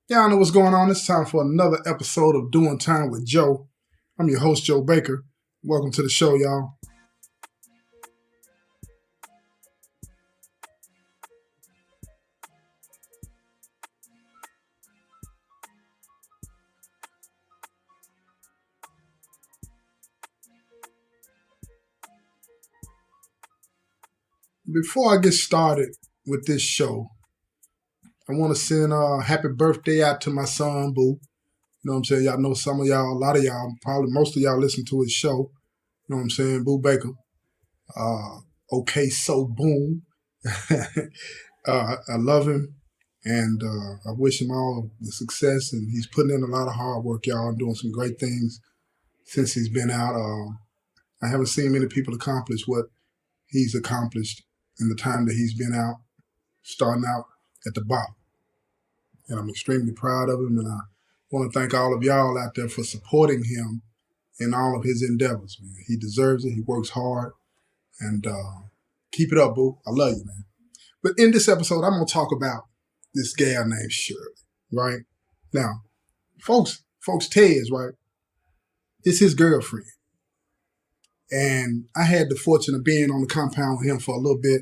Y'all know what's going on. It's time for another episode of Doing Time with Joe. I'm your host, Joe Baker. Welcome to the show, y'all. Before I get started with this show, I want to send a happy birthday out to my son, Boo. You know what I'm saying? Y'all know some of y'all, a lot of y'all, probably most of y'all listen to his show. You know what I'm saying? Boo Baker. Okay, so boom. I love him, and I wish him all the success. And he's putting in a lot of hard work, y'all, and doing some great things since he's been out. I haven't seen many people accomplish what he's accomplished in the time that he's been out, starting out at the bottom. And I'm extremely proud of him, and I want to thank all of y'all out there for supporting him in all of his endeavors. Man. He deserves it. He works hard, and keep it up, Boo. I love you, man. But in this episode, I'm going to talk about this gal named Shirley, right? Now, folks Tez, right? It's his girlfriend. And I had the fortune of being on the compound with him for a little bit,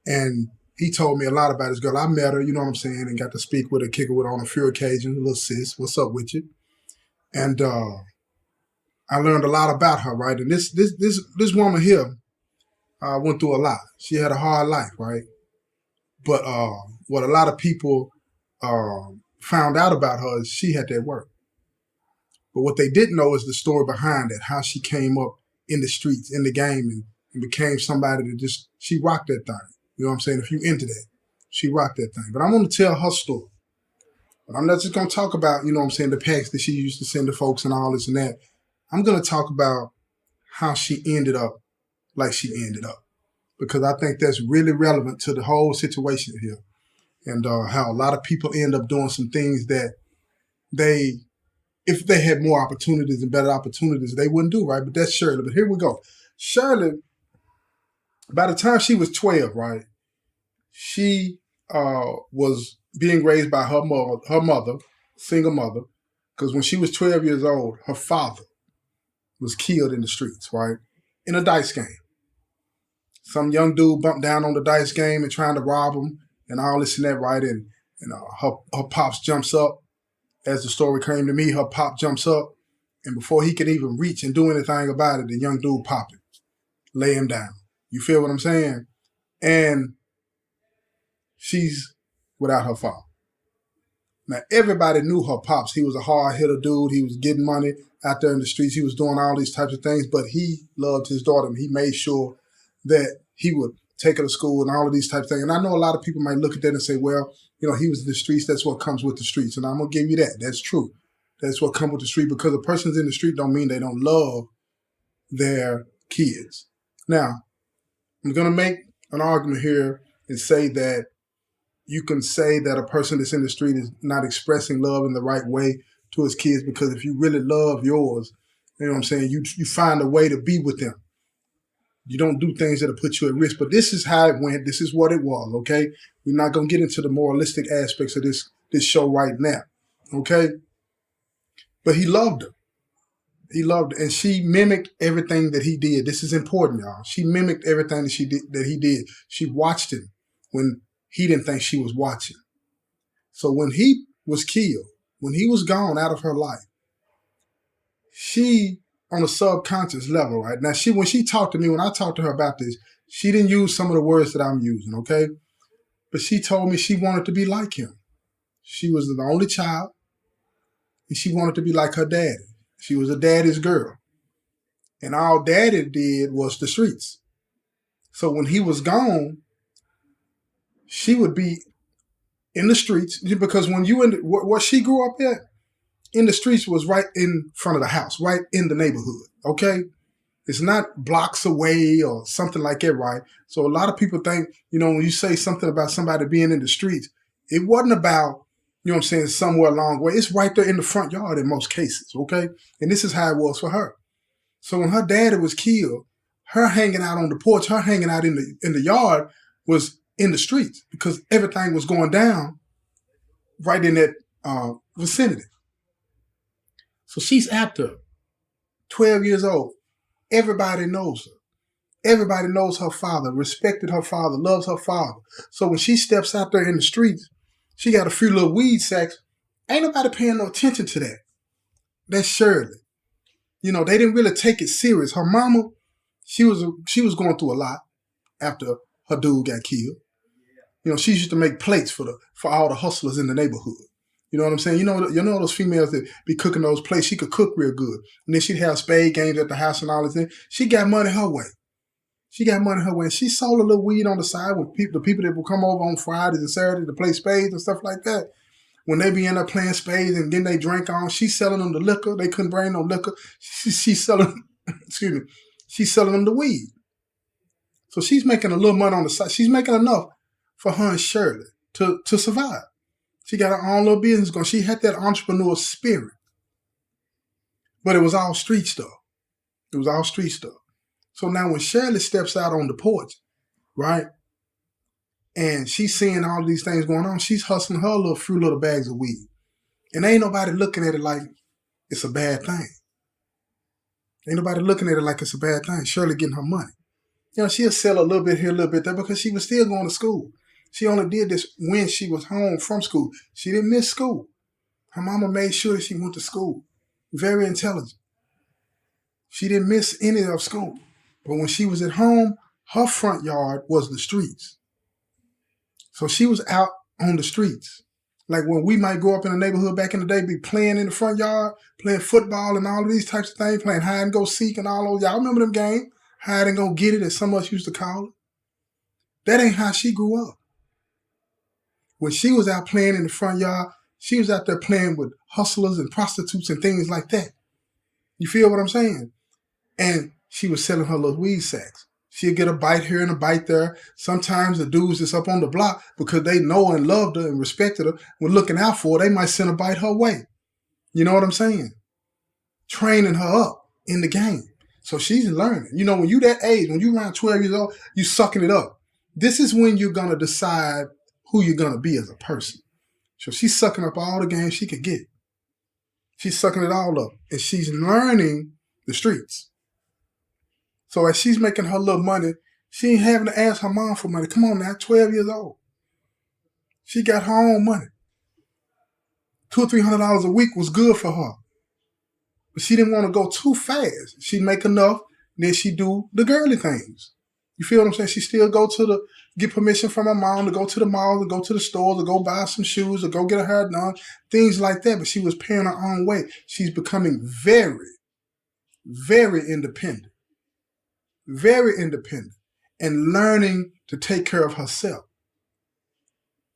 and he told me a lot about his girl. I met her, you know what I'm saying, and got to speak with her, kick her with her on a few occasions. Little sis, what's up with you? And I learned a lot about her, right? And this woman here went through a lot. She had a hard life, right? But what a lot of people found out about her is she had that work. But what they didn't know is the story behind it, how she came up in the streets, in the game, and became somebody that she rocked that thing. You know what I'm saying? If you into that, she rocked that thing. But I'm going to tell her story. But I'm not just going to talk about, you know what I'm saying, the packs that she used to send to folks and all this and that. I'm going to talk about how she ended up like she ended up. Because I think that's really relevant to the whole situation here. And how a lot of people end up doing some things that if they had more opportunities and better opportunities, they wouldn't do, right? But that's Shirley. But here we go. Shirley, by the time she was 12, right, she was being raised by her mother, single mother, because when she was 12 years old, her father was killed in the streets, right, in a dice game. Some young dude bumped down on the dice game and trying to rob him and all this and that, right? And her pops jumps up. As the story came to me, her pop jumps up, and before he can even reach and do anything about it, the young dude pop him, lay him down. You feel what I'm saying? And she's without her father. Now, everybody knew her pops. He was a hard-hitter dude. He was getting money out there in the streets. He was doing all these types of things, but he loved his daughter, and he made sure that he would take her to school and all of these types of things. And I know a lot of people might look at that and say, well, you know, he was in the streets. That's what comes with the streets. And I'm going to give you that. That's true. That's what comes with the street, because a person's in the street don't mean they don't love their kids. Now, I'm going to make an argument here and say that you can say that a person that's in the street is not expressing love in the right way to his kids, because if you really love yours, you know what I'm saying, you find a way to be with them. You don't do things that'll put you at risk. But this is how it went. This is what it was, okay? We're not going to get into the moralistic aspects of this show right now, okay? But he loved her. He loved her. And she mimicked everything that he did. This is important, y'all. She mimicked everything that he did. She watched him when he didn't think she was watching. So when he was killed, when he was gone out of her life, she, on a subconscious level, right? Now, when she talked to me, when I talked to her about this, she didn't use some of the words that I'm using, okay? But she told me she wanted to be like him. She was the only child, and she wanted to be like her daddy. She was a daddy's girl. And all daddy did was the streets. So when he was gone, she would be in the streets, because when you what she grew up at, in the streets was right in front of the house, right in the neighborhood, okay? It's not blocks away or something like that, right? So a lot of people think, you know, when you say something about somebody being in the streets, it wasn't about, you know what I'm saying, somewhere along the way. It's right there in the front yard in most cases, okay? And this is how it was for her. So when her daddy was killed, her hanging out on the porch, her hanging out in the yard was in the streets, because everything was going down right in that vicinity. So she's out there, 12 years old. Everybody knows her. Everybody knows her father, respected her father, loves her father. So when she steps out there in the streets, she got a few little weed sacks. Ain't nobody paying no attention to that. That's Shirley. You know, they didn't really take it serious. Her mama, she was going through a lot after her dude got killed. You know, she used to make plates for all the hustlers in the neighborhood. You know what I'm saying? You know those females that be cooking those plates. She could cook real good, and then she'd have spade games at the house and all this thing. She got money her way. And she sold a little weed on the side with the people that would come over on Fridays and Saturdays to play spades and stuff like that. When they be in there playing spades and then they drink on, she's selling them the liquor. They couldn't bring no liquor. She's selling, she's selling them the weed. So she's making a little money on the side. She's making enough for her and Shirley to survive. She got her own little business going. She had that entrepreneur spirit. But it was all street stuff. So now when Shirley steps out on the porch, right, and she's seeing all of these things going on, she's hustling her few little bags of weed. And ain't nobody looking at it like it's a bad thing. Shirley getting her money. You know, she'll sell a little bit here, a little bit there because she was still going to school. She only did this when she was home from school. She didn't miss school. Her mama made sure that she went to school. Very intelligent. She didn't miss any of school. But when she was at home, her front yard was the streets. So she was out on the streets. Like when we might go up in the neighborhood back in the day, be playing in the front yard, playing football and all of these types of things, playing hide and go seek and all those. Y'all remember them games? Hide and go get it, as some of us used to call it. That ain't how she grew up. When she was out playing in the front yard, she was out there playing with hustlers and prostitutes and things like that. You feel what I'm saying? And she was selling her little weed sacks. She'd get a bite here and a bite there. Sometimes the dudes that's up on the block, because they know and loved her and respected her, were looking out for her, they might send a bite her way. You know what I'm saying? Training her up in the game. So she's learning. You know, when you that age, when you around 12 years old, you sucking it up. This is when you're going to decide who you're going to be as a person. So she's sucking up all the game she could get. She's sucking it all up. And she's learning the streets. So as she's making her little money, she ain't having to ask her mom for money. Come on now, 12 years old. She got her own money. $200 or $300 a week was good for her. But she didn't want to go too fast. She'd make enough, then she'd do the girly things. You feel what I'm saying? She still get permission from her mom to go to the mall, to go to the store, to go buy some shoes, or go get her hair done, things like that. But she was paying her own way. She's becoming very, very independent. Very independent. And learning to take care of herself.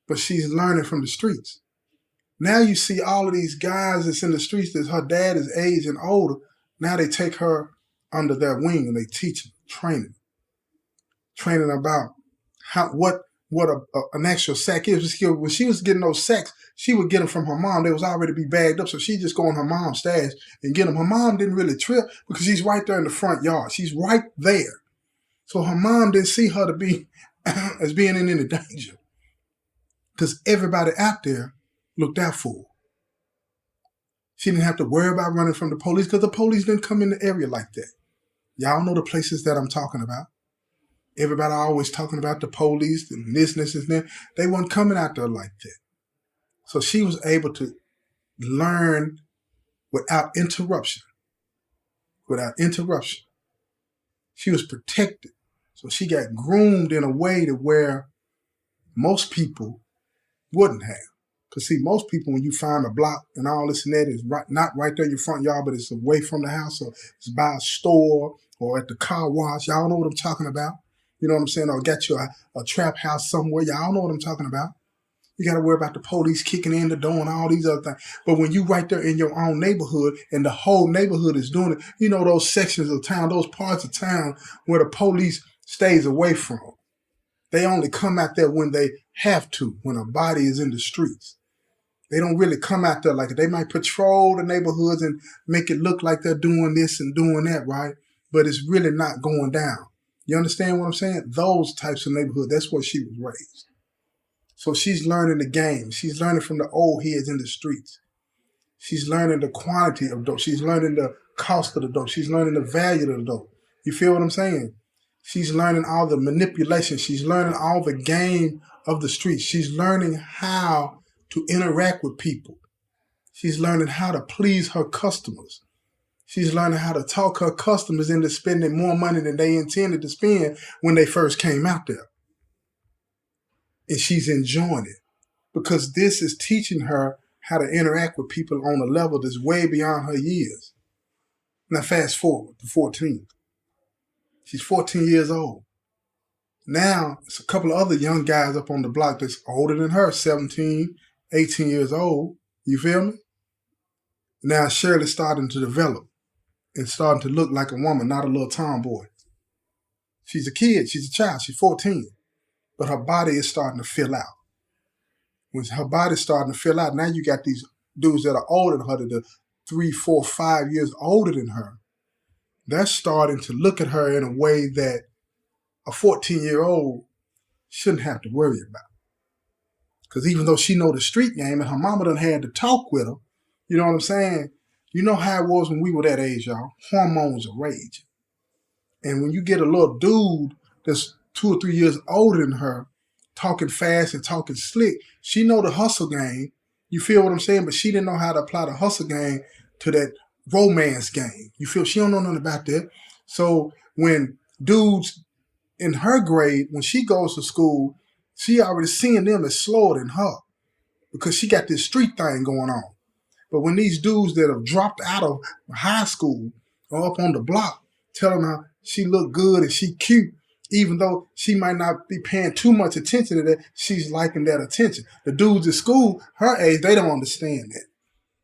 But she's learning from the streets. Now you see all of these guys that's in the streets that her dad is age and older. Now they take her under their wing and they teach her, training about what an actual sack is. When she was getting those sacks, she would get them from her mom. They was already be bagged up, so she just go in her mom's stash and get them. Her mom didn't really trip because she's right there in the front yard. She's right there. So her mom didn't see her to be as being in any danger because everybody out there looked out for her. She didn't have to worry about running from the police because the police didn't come in the area like that. Y'all know the places that I'm talking about. Everybody always talking about the police and this and that. They weren't coming out there like that. So she was able to learn without interruption. She was protected. So she got groomed in a way to where most people wouldn't have. Because see, most people, when you find a block and all this and that, is not right there in your front yard, but it's away from the house, or it's by a store or at the car wash. Y'all know what I'm talking about. You know what I'm saying? Or got you a trap house somewhere. Y'all know what I'm talking about. You got to worry about the police kicking in the door and all these other things. But when you right there in your own neighborhood and the whole neighborhood is doing it, you know those sections of town, those parts of town where the police stays away from. They only come out there when they have to, when a body is in the streets. They don't really come out there like it. They might patrol the neighborhoods and make it look like they're doing this and doing that, right? But it's really not going down. You understand what I'm saying? Those types of neighborhood, that's where she was raised. So she's learning the game. She's learning from the old heads in the streets. She's learning the quantity of dope. She's learning the cost of the dope. She's learning the value of the dope. You feel what I'm saying? She's learning all the manipulation. She's learning all the game of the streets. She's learning how to interact with people. She's learning how to please her customers. She's learning how to talk her customers into spending more money than they intended to spend when they first came out there. And she's enjoying it because this is teaching her how to interact with people on a level that's way beyond her years. Now fast forward to 14. She's 14 years old. Now, it's a couple of other young guys up on the block that's older than her, 17, 18 years old. You feel me? Now Shirley's starting to develop and starting to look like a woman, not a little tomboy. She's a kid. She's a child. She's 14. But her body is starting to fill out. When her body's starting to fill out, now you got these dudes that are older than her, that are 3, 4, 5 years older than her. They're starting to look at her in a way that a 14-year-old shouldn't have to worry about. Because even though she know the street game and her mama done had to talk with her, you know what I'm saying? You know how it was when we were that age, y'all. Hormones are raging. And when you get a little dude that's 2 or 3 years older than her, talking fast and talking slick, she know the hustle game. You feel what I'm saying? But she didn't know how to apply the hustle game to that romance game. You feel? She don't know nothing about that. So when dudes in her grade, when she goes to school, she already seeing them as slower than her because she got this street thing going on. But when these dudes that have dropped out of high school or up on the block tell them how she look good and she cute, even though she might not be paying too much attention to that, she's liking that attention. The dudes at school, her age, they don't understand that.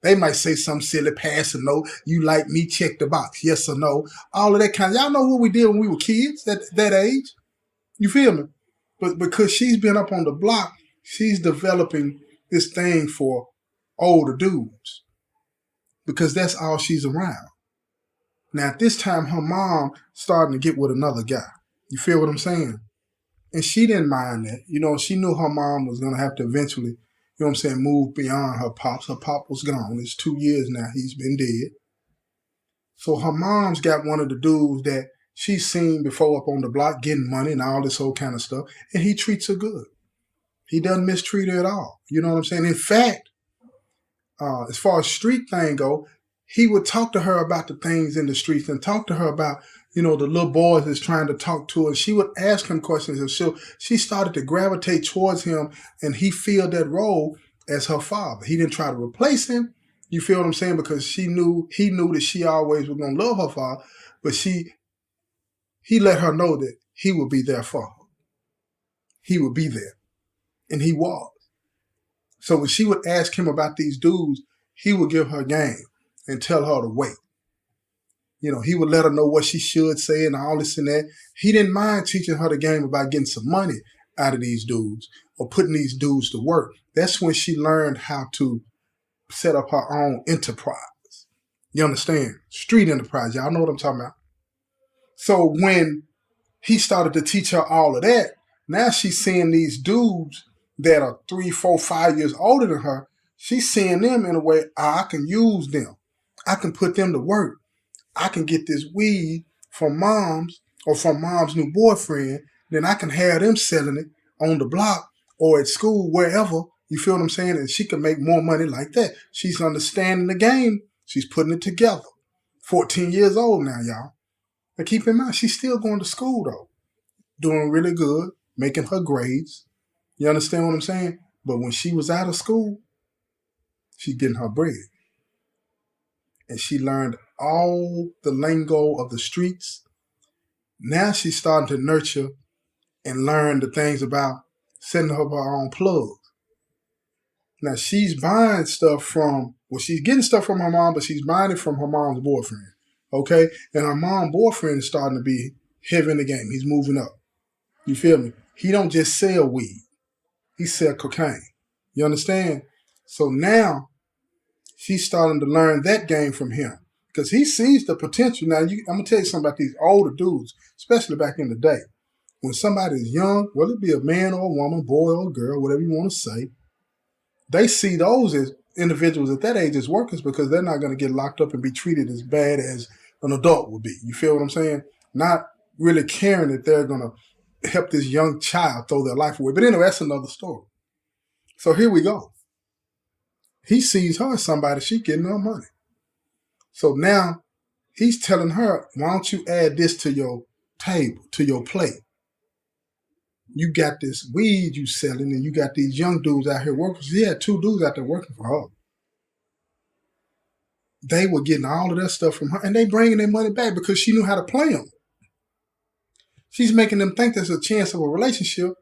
They might say something silly, pass a note, you like me, check the box, yes or no. All of that kind of, y'all know what we did when we were kids, that age? You feel me? But because she's been up on the block, she's developing this thing for older dudes because that's all she's around. Now, at this time, her mom starting to get with another guy. You feel what I'm saying? And she didn't mind that. You know, she knew her mom was going to have to eventually, you know what I'm saying, move beyond her pops. Her pop was gone. It's 2 years now. He's been dead. So her mom's got one of the dudes that she's seen before up on the block getting money and all this whole kind of stuff. And he treats her good. He doesn't mistreat her at all. You know what I'm saying? In fact, as far as street thing go, he would talk to her about the things in the streets and talk to her about, you know, the little boys that's trying to talk to her. And she would ask him questions. And she started to gravitate towards him, and he filled that role as her father. He didn't try to replace him. You feel what I'm saying? Because he knew that she always was going to love her father, but he let her know that he would be there for her. He would be there. And he was. So when she would ask him about these dudes, he would give her game and tell her to wait. You know, he would let her know what she should say and all this and that. He didn't mind teaching her the game about getting some money out of these dudes or putting these dudes to work. That's when she learned how to set up her own enterprise. You understand? Street enterprise. Y'all know what I'm talking about. So when he started to teach her all of that, now she's seeing these dudes that are 3, 4, 5 years older than her. She's seeing them in a way, I can use them. I can put them to work. I can get this weed from moms or from mom's new boyfriend. Then I can have them selling it on the block or at school, wherever. You feel what I'm saying? And she can make more money like that. She's understanding the game. She's putting it together. 14 years old now, y'all. But keep in mind, she's still going to school, though. Doing really good, making her grades. You understand what I'm saying? But when she was out of school, she's getting her bread. And she learned all the lingo of the streets. Now she's starting to nurture and learn the things about setting up her own plugs. Now she's buying stuff she's getting stuff from her mom, but she's buying it from her mom's boyfriend. Okay? And her mom's boyfriend is starting to be heavy in the game. He's moving up. You feel me? He don't just sell weed. He sell cocaine. You understand? So now she's starting to learn that game from him because he sees the potential. Now, I'm going to tell you something about these older dudes, especially back in the day. when somebody is young, whether it be a man or a woman, boy or girl, whatever you want to say, they see those as individuals at that age as workers because they're not going to get locked up and be treated as bad as an adult would be. You feel what I'm saying? Not really caring that they're going to help this young child throw their life away. But anyway, that's another story. So here we go. He sees her as somebody, she getting her money. So now he's telling her, why don't you add this to your table, to your plate? You got this weed you selling and you got these young dudes out here working. He had 2 dudes out there working for her. They were getting all of that stuff from her and they bringing their money back because she knew how to play them. She's making them think there's a chance of a relationship,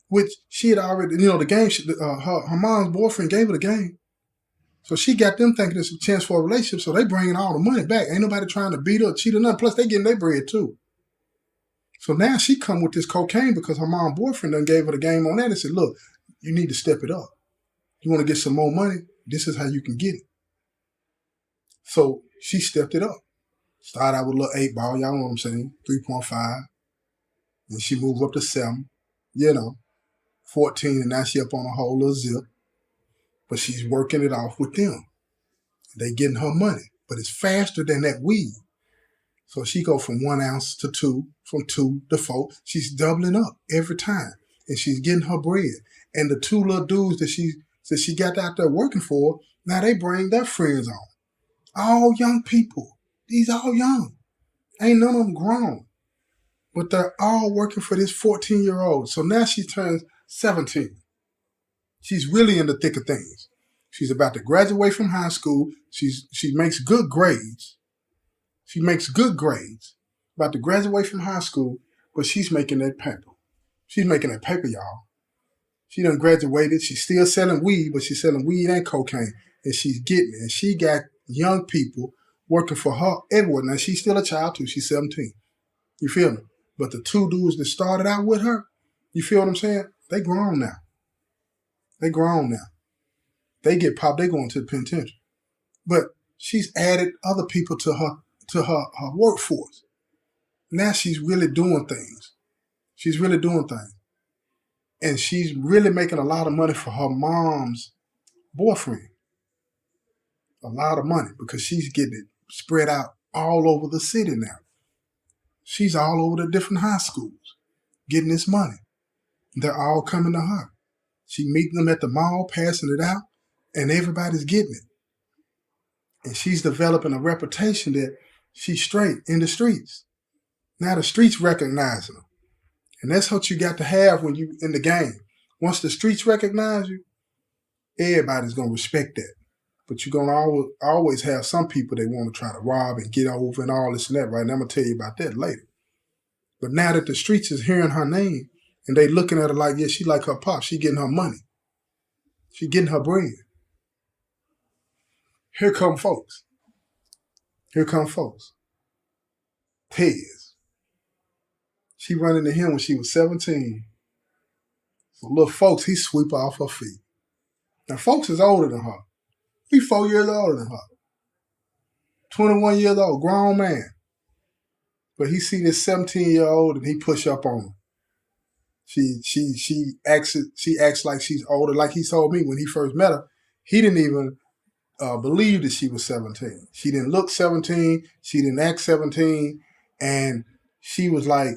which she had already, the game, her mom's boyfriend gave her the game. So she got them thinking there's a chance for a relationship, so they bringing all the money back. Ain't nobody trying to beat her or cheat or nothing. Plus, they getting their bread too. So now she come with this cocaine because her mom's boyfriend done gave her the game on that and said, look, you need to step it up. You want to get some more money? This is how you can get it. So she stepped it up. Started out with a little 8 ball, y'all know what I'm saying, 3.5. And she moved up to 7, 14, and now she up on a whole little zip. But she's working it off with them. They getting her money, but it's faster than that weed. So she go from 1 ounce to 2, from 2 to 4. She's doubling up every time, and she's getting her bread. And the 2 little dudes that she got out there working for, now they bring their friends on. All young people. These all young. Ain't none of them grown. But they're all working for this 14-year-old. So now she turns 17. She's really in the thick of things. She's about to graduate from high school. She makes good grades. She makes good grades. About to graduate from high school, but she's making that paper. She's making that paper, y'all. She done graduated. She's still selling weed, but she's selling weed and cocaine. And she's getting it. And she got young people working for her everywhere. Now, she's still a child, too. She's 17. You feel me? But the 2 dudes that started out with her, you feel what I'm saying? They grown now. They grown now. They get popped. They going to the penitentiary. But she's added other people to her workforce. Now she's really doing things. She's really doing things. And she's really making a lot of money for her mom's boyfriend. A lot of money because she's getting it spread out all over the city now. She's all over the different high schools getting this money. They're all coming to her. She meeting them at the mall, passing it out, and everybody's getting it. And she's developing a reputation that she's straight in the streets. Now the streets recognizing her. And that's what you got to have when you in the game. Once the streets recognize you, everybody's going to respect that. But you're going to always have some people that want to try to rob and get over and all this and that, right? And I'm going to tell you about that later. But now that the streets is hearing her name, and they looking at her like, yeah, she like her pop. She getting her money. She getting her bread. Here come folks. Here come folks. Tez. She run into him when she was 17. So little folks, he sweep her off her feet. Now folks is older than her. He's 4 years older than her. 21 years old, grown man. But he see this 17-year-old and he push up on her. She acts like she's older. Like he told me when he first met her, he didn't even believe that she was 17. She didn't look 17. She didn't act 17. And she was like,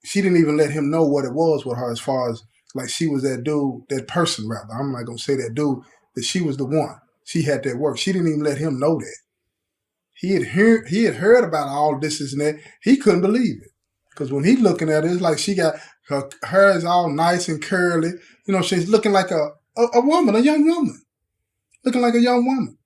she didn't even let him know what it was with her as far as like she was that dude, that person rather. I'm not going to say that dude, that she was the one. She had that work. She didn't even let him know that. He had heard about all this and that. He couldn't believe it. Because when he looking at it, it's like she got her hair is all nice and curly. She's looking like a woman, a young woman. Looking like a young woman.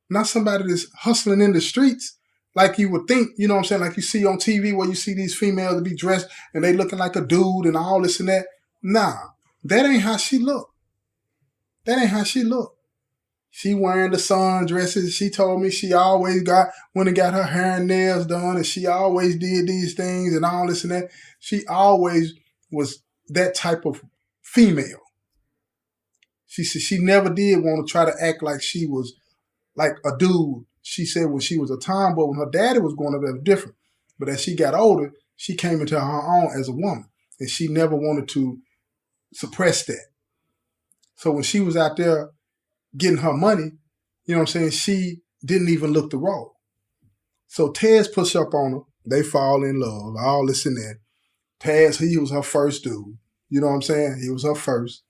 Not somebody that's hustling in the streets like you would think, you know what I'm saying? Like you see on TV where you see these females be dressed and they looking like a dude and all this and that. Nah, that ain't how she look. That ain't how she look. She wearing the sundresses. She told me she always went and got her hair and nails done, and she always did these things and all this and that. She always was that type of female. She said she never did want to try to act like she was like a dude. She said when she was a tomboy, when her daddy was growing up, that was different. But as she got older, she came into her own as a woman. And she never wanted to suppress that. So when she was out there getting her money, you know what I'm saying, she didn't even look the role. So Tez push up on her. They fall in love, all this and that. Tez, he was her first dude. You know what I'm saying? He was her first.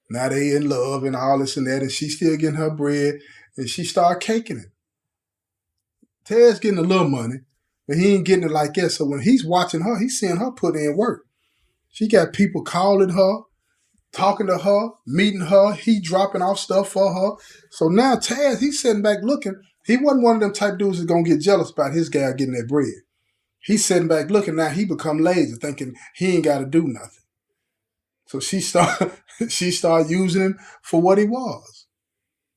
Now they in love and all this and that, and she still getting her bread, and she started caking it. Ted's getting a little money, but he ain't getting it like that. So when he's watching her, he's seeing her put in work. She got people calling her, talking to her, meeting her. He dropping off stuff for her. So now Taz, he's sitting back looking. He wasn't one of them type dudes that's going to get jealous about his gal getting that bread. He's sitting back looking. Now he become lazy, thinking he ain't got to do nothing. So she start using him for what he was.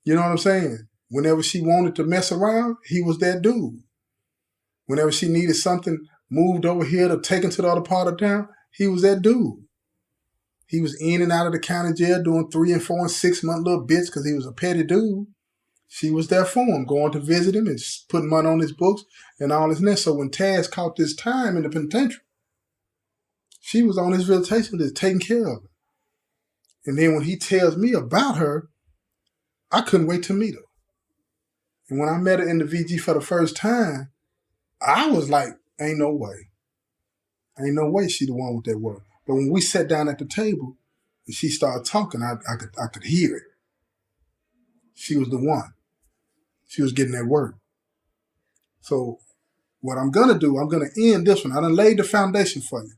You know what I'm saying? Whenever she wanted to mess around, he was that dude. Whenever she needed something moved over here to taken to the other part of town, he was that dude. He was in and out of the county jail doing 3 and 4 and 6 month little bits because he was a petty dude. She was there for him, going to visit him and putting money on his books and all this and that. So when Taz caught this time in the penitentiary, she was on his visitation list, taking care of him. And then when he tells me about her, I couldn't wait to meet her. And when I met her in the VG for the first time, I was like, ain't no way. Ain't no way she the one with that work. But when we sat down at the table and she started talking, I could hear it. She was the one. She was getting that work. So what I'm going to do, I'm going to end this one. I done laid the foundation for you.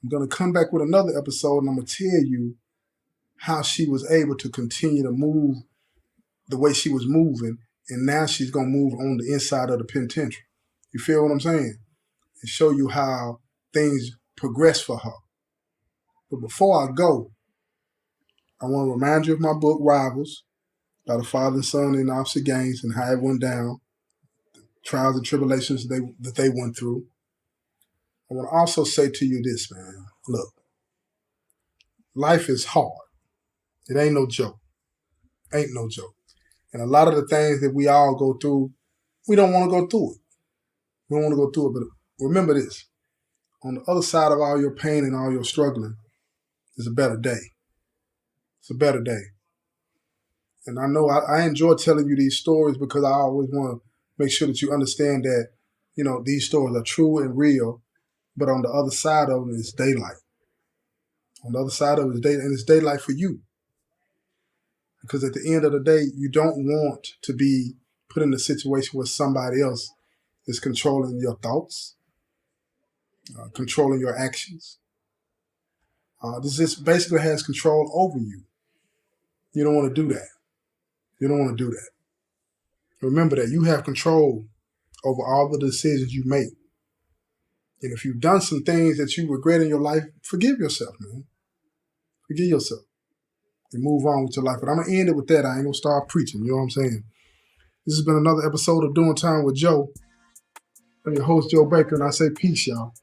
I'm going to come back with another episode and I'm going to tell you how she was able to continue to move the way she was moving. And now she's going to move on the inside of the penitentiary. You feel what I'm saying? And show you how things progress for her. But before I go, I want to remind you of my book, Rivals, by the father and son in opposite gangs and how it went down, the trials and tribulations that they went through. I want to also say to you this, man. Look, life is hard. It ain't no joke. Ain't no joke. And a lot of the things that we all go through, we don't want to go through it. We don't want to go through it. But remember this. On the other side of all your pain and all your struggling is a better day. It's a better day. And I know I enjoy telling you these stories because I always want to make sure that you understand that, you know, these stories are true and real, but on the other side of it is daylight. On the other side of it is daylight, and it's daylight for you. Because at the end of the day, you don't want to be put in a situation where somebody else is controlling your thoughts, controlling your actions. This just basically has control over you. You don't want to do that. You don't want to do that. Remember that you have control over all the decisions you make. And if you've done some things that you regret in your life, forgive yourself, man. Forgive yourself. And move on with your life. But I'm going to end it with that. I ain't going to start preaching. You know what I'm saying? This has been another episode of Doing Time with Joe. I'm your host, Joe Baker, and I say peace, y'all.